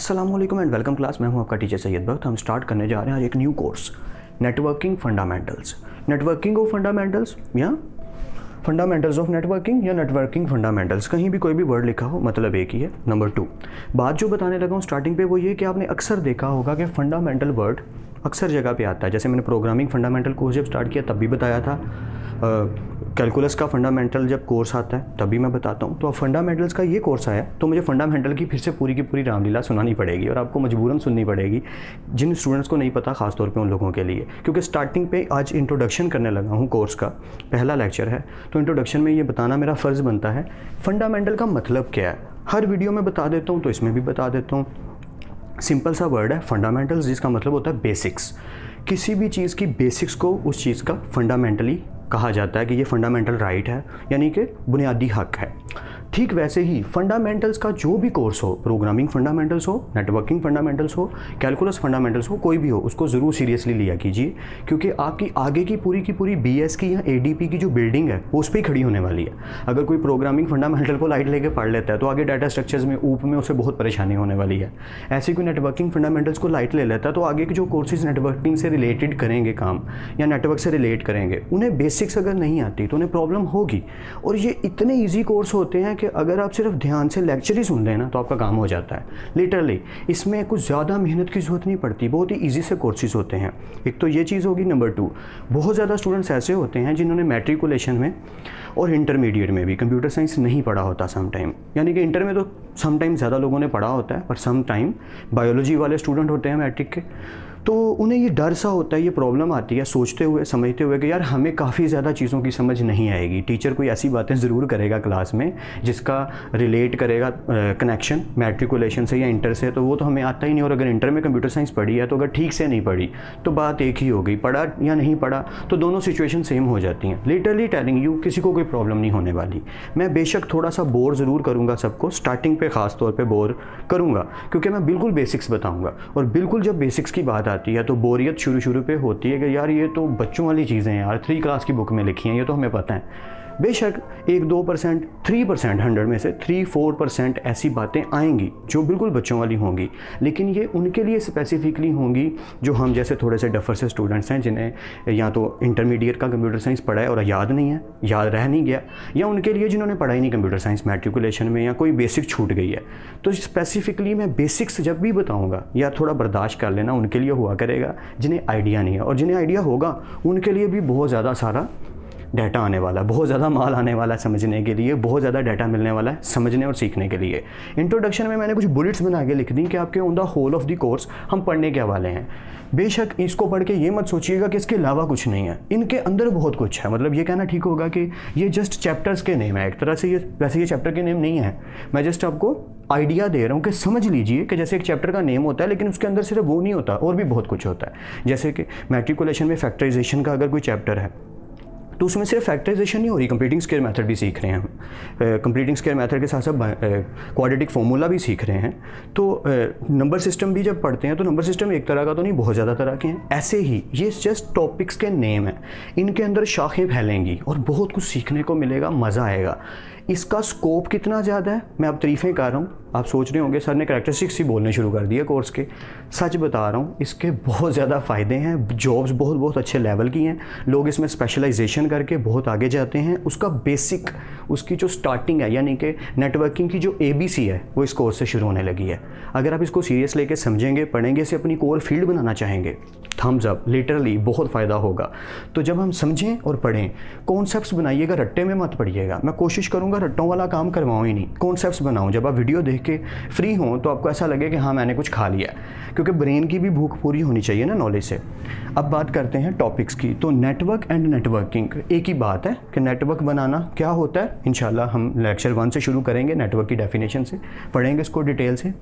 अस्सलाम वालेकुम and welcome class. मैं हूं आपका टीचर सैयद बख्त। हम स्टार्ट करने जा रहे हैं आज एक new course, networking fundamentals. Networking of fundamentals या फंडामेंटल्स ऑफ नेटवर्किंग या नेटवर्किंग फंडामेंटल्स, कहीं भी कोई भी वर्ड लिखा हो मतलब एक ही है। नंबर 2 बात जो बताने लगा हूँ स्टार्टिंग पे वो ये कि आपने अक्सर देखा होगा कि फंडामेंटल वर्ड अक्सर जगह पे आता है। जैसे मैंने प्रोग्रामिंग फंडामेंटल कोर्स जब स्टार्ट किया तब भी बताया था, कैलकुलस का फंडामेंटल जब कोर्स आता है तभी मैं बताता हूँ। तो अब फंडामेंटल्स का ये कोर्स आया तो मुझे फंडामेंटल की फिर से पूरी की पूरी रामलीला सुनानी पड़ेगी और आपको मजबूरन सुननी पड़ेगी, जिन स्टूडेंट्स को नहीं पता, खासतौर पे उन लोगों के लिए, क्योंकि स्टार्टिंग पे आज इंट्रोडक्शन करने लगा हूँ। कोर्स का पहला लेक्चर है तो इंट्रोडक्शन में ये बताना मेरा फ़र्ज़ बनता है फंडामेंटल का मतलब क्या है। हर वीडियो में बता देता हूँ तो इसमें भी बता देता हूँ। सिंपल सा वर्ड है फंडामेंटल्स, जिसका मतलब होता है बेसिक्स। किसी भी चीज़ की बेसिक्स को उस चीज़ का फंडामेंटली कहा जाता है कि ये फंडामेंटल राइट है, यानी कि बुनियादी हक है। ठीक वैसे ही फंडामेंटल्स का जो भी कोर्स हो, प्रोग्रामिंग फंडामेंटल्स हो, नेटवर्किंग फंडामेंटल्स हो, कैलकुलस फंडामेंटल्स हो, कोई भी हो, उसको ज़रूर सीरियसली लिया कीजिए, क्योंकि आपकी आगे की पूरी बीएस की या एडीपी की जो बिल्डिंग है वो उस पर ही खड़ी होने वाली है। अगर कोई प्रोग्रामिंग फंडामेंटल को लाइट लेके पढ़ लेता है तो आगे डाटा स्ट्रक्चर्स में ऊप में उसे बहुत परेशानी होने वाली है। ऐसे कोई नेटवर्किंग फंडामेंटल्स को लाइट ले लेता है तो आगे के जो कोर्सेज नेटवर्किंग से रिलेटेड करेंगे काम या नेटवर्क से रिलेट करेंगे, उन्हें बेसिक्स अगर नहीं आती तो उन्हें प्रॉब्लम होगी। और ये इतने ईजी कोर्स होते हैं कि अगर आप सिर्फ ध्यान से लेक्चर ही सुन लेना तो आपका काम हो जाता है। लिटरली इसमें कुछ ज़्यादा मेहनत की ज़रूरत नहीं पड़ती, बहुत ही ईजी से कोर्सेज होते हैं। एक तो ये चीज़ होगी। नंबर 2, बहुत ज़्यादा स्टूडेंट्स ऐसे होते हैं जिन्होंने मैट्रिकुलेशन में और इंटरमीडिएट में भी कंप्यूटर साइंस नहीं पढ़ा होता सम टाइम, यानी कि इंटर में तो सम टाइम ज़्यादा लोगों ने पढ़ा होता है, पर सम टाइम बायोलॉजी वाले स्टूडेंट होते हैं मैट्रिक के, तो उन्हें ये डर सा होता है, ये प्रॉब्लम आती है सोचते हुए समझते हुए कि यार हमें काफ़ी ज़्यादा चीज़ों की समझ नहीं आएगी। टीचर कोई ऐसी बातें ज़रूर करेगा क्लास में जिसका रिलेट करेगा कनेक्शन मैट्रिकुलेशन से या इंटर से, तो वो तो हमें आता ही नहीं। और अगर इंटर में कंप्यूटर साइंस पढ़ी है तो अगर ठीक से नहीं पढ़ी तो बात एक ही हो गई, पढ़ा या नहीं पढ़ा तो दोनों सिचुएशन सेम हो जाती हैं। लिटरली टेलिंग यू, किसी को कोई प्रॉब्लम नहीं होने वाली। मैं बेशक थोड़ा सा बोर ज़रूर करूँगा सबको, स्टार्टिंग पे ख़ास तौर पे बोर करूँगा, क्योंकि मैं बिल्कुल बेसिक्स बताऊँगा। और बिल्कुल जब बेसिक्स की बात आती है तो बोरियत शुरू पे होती है कि यार ये तो बच्चों वाली चीज़ें हैं यार, 3 क्लास की बुक में लिखी हैं, ये तो हमें पता है। बेशक 1-2%, 3%, 100 में से 3-4% ऐसी बातें आएंगी जो बिल्कुल बच्चों वाली होंगी, लेकिन ये उनके लिए स्पेसिफिकली होंगी जो हम जैसे थोड़े से डफर से स्टूडेंट्स हैं, जिन्हें या तो इंटरमीडिएट का कंप्यूटर साइंस पढ़ा है और याद नहीं है, याद रह नहीं गया, या उनके लिए जिन्होंने पढ़ा ही नहीं कंप्यूटर साइंस मैट्रिकुलेशन में, या कोई बेसिक छूट गई है। तो स्पेसिफिकली मैं बेसिक्स जब भी बताऊँगा या थोड़ा बर्दाश्त कर लेना, उनके लिए हुआ करेगा जिन्हें आइडिया नहीं है। और जिन्हें आइडिया होगा उनके लिए भी बहुत ज़्यादा सारा डाटा आने वाला है, बहुत ज़्यादा माल आने वाला है समझने के लिए, बहुत ज़्यादा डाटा मिलने वाला है समझने और सीखने के लिए। इंट्रोडक्शन में मैंने कुछ बुलेट्स बना के लिख दी कि आपके on the whole of the course हम पढ़ने के वाले हैं। बेशक इसको पढ़ के ये मत सोचिएगा कि इसके अलावा कुछ नहीं है, इनके अंदर बहुत कुछ है। मतलब ये कहना ठीक होगा कि ये जस्ट चैप्टर्स के नेम है एक तरह से, ये वैसे ये चैप्टर के नेम नहीं है, मैं जस्ट आपको आइडिया दे रहा हूँ कि समझ लीजिए कि जैसे एक चैप्टर का नेम होता है लेकिन उसके अंदर सिर्फ वो नहीं होता, और भी बहुत कुछ होता है। जैसे कि मैट्रिकुलेशन में फैक्टराइजेशन का अगर कोई चैप्टर है तो उसमें सिर्फ फैक्टराइजेशन नहीं हो रही, कंप्लीटिंग स्क्वायर मेथड भी सीख रहे हैं हम। कंप्लीटिंग स्क्वायर मेथड के साथ साथ क्वाड्रेटिक फॉर्मूला भी सीख रहे हैं। तो नंबर सिस्टम भी जब पढ़ते हैं तो नंबर सिस्टम एक तरह का तो नहीं, बहुत ज़्यादा तरह के हैं। ऐसे ही ये जस्ट टॉपिक्स के नेम हैं, इनके अंदर शाखें फैलेंगी और बहुत कुछ सीखने को मिलेगा, मज़ा आएगा। इसका स्कोप कितना ज़्यादा है मैं अब तारीफ़ें कर रहा हूँ, आप सोच रहे होंगे सर ने कैरेक्टरिस्टिक्स ही बोलने शुरू कर दिए कोर्स के। सच बता रहा हूँ, इसके बहुत ज़्यादा फ़ायदे हैं, जॉब्स बहुत अच्छे लेवल की हैं, लोग इसमें स्पेशलाइजेशन करके बहुत आगे जाते हैं। उसका बेसिक, उसकी जो स्टार्टिंग है, यानी कि नेटवर्किंग की जो ABC है वो इस कोर्स से शुरू होने लगी है। अगर आप इसको सीरियस लेके समझेंगे, पढ़ेंगे, इसे अपनी कोर फील्ड बनाना चाहेंगे, थम्स अप, लिटरली बहुत फ़ायदा होगा। तो जब हम समझें और पढ़ें, कॉन्सेप्ट्स बनाइएगा, रट्टे में मत पढ़िएगा। मैं कोशिश करूँगा रट्टों वाला काम करवाऊँ ही नहीं, कॉन्सेप्ट्स बनाऊँ। जब आप वीडियो देख के फ्री हों तो आपको ऐसा लगे कि हाँ मैंने कुछ खा लिया, क्योंकि ब्रेन की भी भूख पूरी होनी चाहिए ना नॉलेज से। अब बात करते हैं टॉपिक्स की। तो नेटवर्क एंड नेटवर्किंग एक ही बात है कि नेटवर्क बनाना क्या होता है, इंशाल्लाह हम लेक्चर 1 से शुरू करेंगे, नेटवर्क की डेफिनेशन से पढ़ेंगे इसको डिटेल से।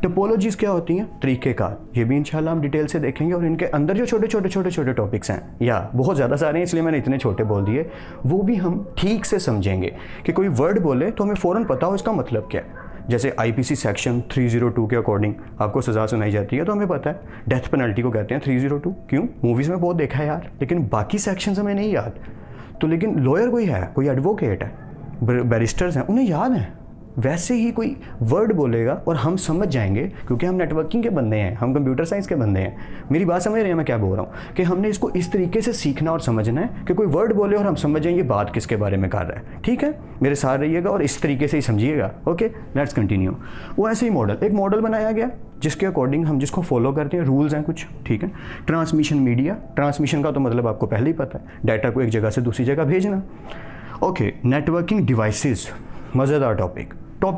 टोपोलॉजीज क्या होती हैं, तरीक़ेकार, ये भी इंशाल्लाह हम डिटेल से देखेंगे। और इनके अंदर जो छोटे टॉपिक्स हैं, या बहुत ज़्यादा सारे हैं इसलिए मैंने इतने छोटे बोल दिए, वो भी हम ठीक से समझेंगे कि कोई वर्ड बोले तो हमें फ़ौरन पता हो इसका मतलब क्या है। जैसे IPC सेक्शन 302 के अकॉर्डिंग आपको सज़ा सुनाई जाती है तो हमें पता है डेथ पेनल्टी को कहते हैं 302। क्यों, मूवीज़ में बहुत देखा है यार, लेकिन बाकी सेक्शंस हमें नहीं याद। तो लेकिन लॉयर कोई है, कोई एडवोकेट है, बैरिस्टर्स हैं, उन्हें याद है वैसे ही कोई वर्ड बोलेगा और हम समझ जाएंगे, क्योंकि हम नेटवर्किंग के बंदे हैं, हम कंप्यूटर साइंस के बंदे हैं। मेरी बात समझ रहे हैं मैं क्या बोल रहा हूँ, कि हमने इसको इस तरीके से सीखना और समझना है कि कोई वर्ड बोले और हम समझ जाएं ये बात किसके बारे में कर रहा है। ठीक है, मेरे साथ रहिएगा और इस तरीके से ही समझिएगा। Okay, let's continue. वो ऐसे ही मॉडल, एक मॉडल बनाया गया जिसके अकॉर्डिंग हम जिसको फॉलो करते हैं, रूल्स हैं कुछ। ठीक है, ट्रांसमिशन मीडिया, ट्रांसमिशन का तो मतलब आपको पहले ही पता है, डाटा को एक जगह से दूसरी जगह भेजना। ओके, नेटवर्किंग डिवाइसेस, मज़ेदार टॉपिक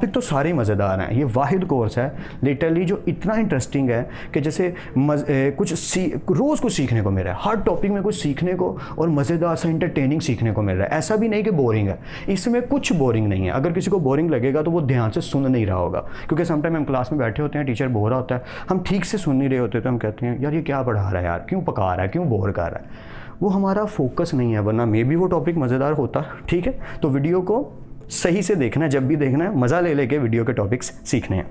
तो सारे मज़ेदार हैं। ये वाहिद कोर्स है लिटरली जो इतना इंटरेस्टिंग है कि जैसे रोज़ कुछ सीखने को मिल रहा है, हर टॉपिक में कुछ सीखने को और मज़ेदार सा इंटरटेनिंग सीखने को मिल रहा है। ऐसा भी नहीं कि बोरिंग है, इसमें कुछ बोरिंग नहीं है। अगर किसी को बोरिंग लगेगा तो वो ध्यान से सुन नहीं रहा होगा, क्योंकि समटाइम हम क्लास में बैठे होते हैं, टीचर बोल रहा होता है, हम ठीक से सुन नहीं रहे होते, तो हम कहते हैं यार ये क्या पढ़ा रहा है यार, क्यों पका रहा है, क्यों बोर कर रहा है। वो हमारा फोकस नहीं है, वरना मे भी वो टॉपिक मज़ेदार होता। ठीक है, तो वीडियो को सही से देखना है, जब भी देखना है मज़ा ले लेके वीडियो के टॉपिक्स सीखने हैं।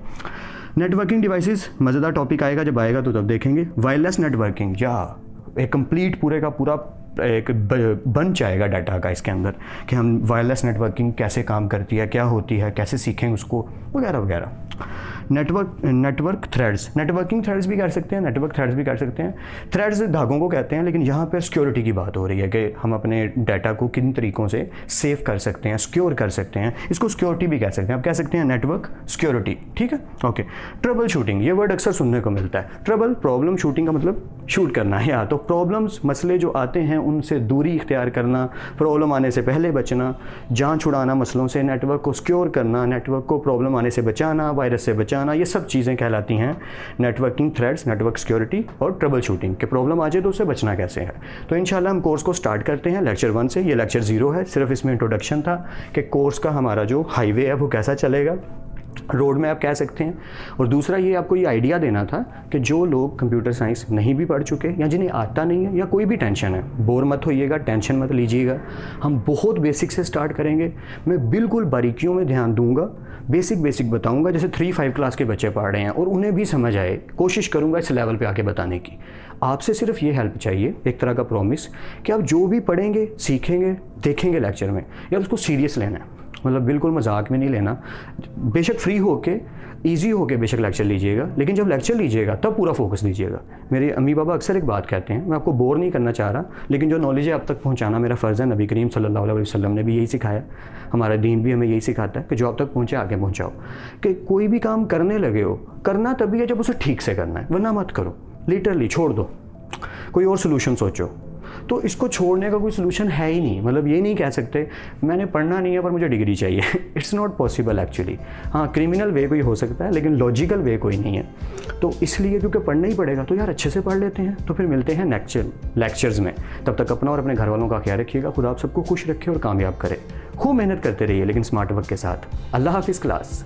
नेटवर्किंग डिवाइसेस, मज़ेदार टॉपिक आएगा, जब आएगा तो तब देखेंगे। वायरलेस नेटवर्किंग, या एक कंप्लीट पूरे का पूरा एक बंच आएगा डाटा का इसके अंदर, कि हम वायरलेस नेटवर्किंग कैसे काम करती है, क्या होती है, कैसे सीखें उसको, वगैरह वगैरह। नेटवर्क थ्रेड्स, नेटवर्किंग थ्रेड्स भी कर सकते हैं, नेटवर्क थ्रेड्स भी कर सकते हैं। थ्रेड्स धागों को कहते हैं, लेकिन यहाँ पर सिक्योरिटी की बात हो रही है कि हम अपने डाटा को किन तरीक़ों से सेव कर सकते हैं, सिक्योर कर सकते हैं। इसको सिक्योरिटी भी कह सकते हैं, आप कह सकते हैं नेटवर्क सिक्योरिटी। ठीक है, ओके। ट्रबल शूटिंग, ये वर्ड अक्सर सुनने को मिलता है। ट्रबल, प्रॉब्लम, शूटिंग का मतलब शूट करना है, या तो प्रॉब्लम्स, मसले जो आते हैं उनसे दूरी इख्तियार करना, प्रॉब्लम आने से पहले बचना, जान छुड़ाना मसलों से, नेटवर्क को सिक्योर करना, नेटवर्क को प्रॉब्लम आने से बचाना, वायरस से बचाना, ये सब चीज़ें कहलाती हैं नेटवर्किंग थ्रेड्स, नेटवर्क सिक्योरिटी और ट्रबल शूटिंग। कि प्रॉब्लम आ जाए तो उससे बचना कैसे है। तो इंशाल्लाह हम कोर्स को स्टार्ट करते हैं लेक्चर 1 से। ये लेक्चर 0 है, सिर्फ इसमें इंट्रोडक्शन था कि कोर्स का हमारा जो हाईवे है वो कैसा चलेगा, रोड में आप कह सकते हैं। और दूसरा ये आपको ये आइडिया देना था कि जो लोग कंप्यूटर साइंस नहीं भी पढ़ चुके या जिन्हें आता नहीं है, या कोई भी टेंशन है, बोर मत होइएगा, टेंशन मत लीजिएगा। हम बहुत बेसिक से स्टार्ट करेंगे, मैं बिल्कुल बारीकियों में ध्यान दूंगा, बेसिक बताऊंगा, जैसे 3-5 क्लास के बच्चे पढ़ रहे हैं और उन्हें भी समझ आए। कोशिश करूंगा इस लेवल पे आके बताने की। आपसे सिर्फ ये हेल्प चाहिए, एक तरह का प्रॉमिस, कि आप जो भी पढ़ेंगे, सीखेंगे, देखेंगे लेक्चर में, या उसको सीरियस लेना है, मतलब बिल्कुल मजाक में नहीं लेना। बेशक फ्री होके, ईजी होके बेशक लेक्चर लीजिएगा, लेकिन जब लेक्चर लीजिएगा तब पूरा फोकस दीजिएगा। मेरे अम्मी बाबा अक्सर एक बात कहते हैं, मैं आपको बोर नहीं करना चाह रहा, लेकिन जो नॉलेज है आप तक पहुंचाना मेरा फ़र्ज़ है। नबी करीम सल्लल्लाहु अलैहि वसल्लम ने भी यही सिखाया, हमारा दीन भी हमें यही सिखाता है कि जो आप तक पहुँचे आगे पहुँचाओ। कि कोई भी काम करने लगे हो, करना तभी है जब उसे ठीक से करना है, वरना मत करो, लिटरली छोड़ दो, कोई और सोल्यूशन सोचो। तो इसको छोड़ने का कोई सोल्यूशन है ही नहीं। मतलब ये नहीं कह सकते मैंने पढ़ना नहीं है पर मुझे डिग्री चाहिए, इट्स नॉट पॉसिबल एक्चुअली। हाँ, क्रिमिनल वे कोई हो सकता है, लेकिन लॉजिकल वे कोई नहीं है। तो इसलिए क्योंकि पढ़ना ही पड़ेगा, तो यार अच्छे से पढ़ लेते हैं। तो फिर मिलते हैं लेक्चर्स में। तब तक अपना और अपने घर वालों का ख्याल रखिएगा। खुदा आप सबको खुश रखे और कामयाब करे। खूब मेहनत करते रहिए, लेकिन स्मार्ट वर्क के साथ। अल्लाह हाफिज़ क्लास।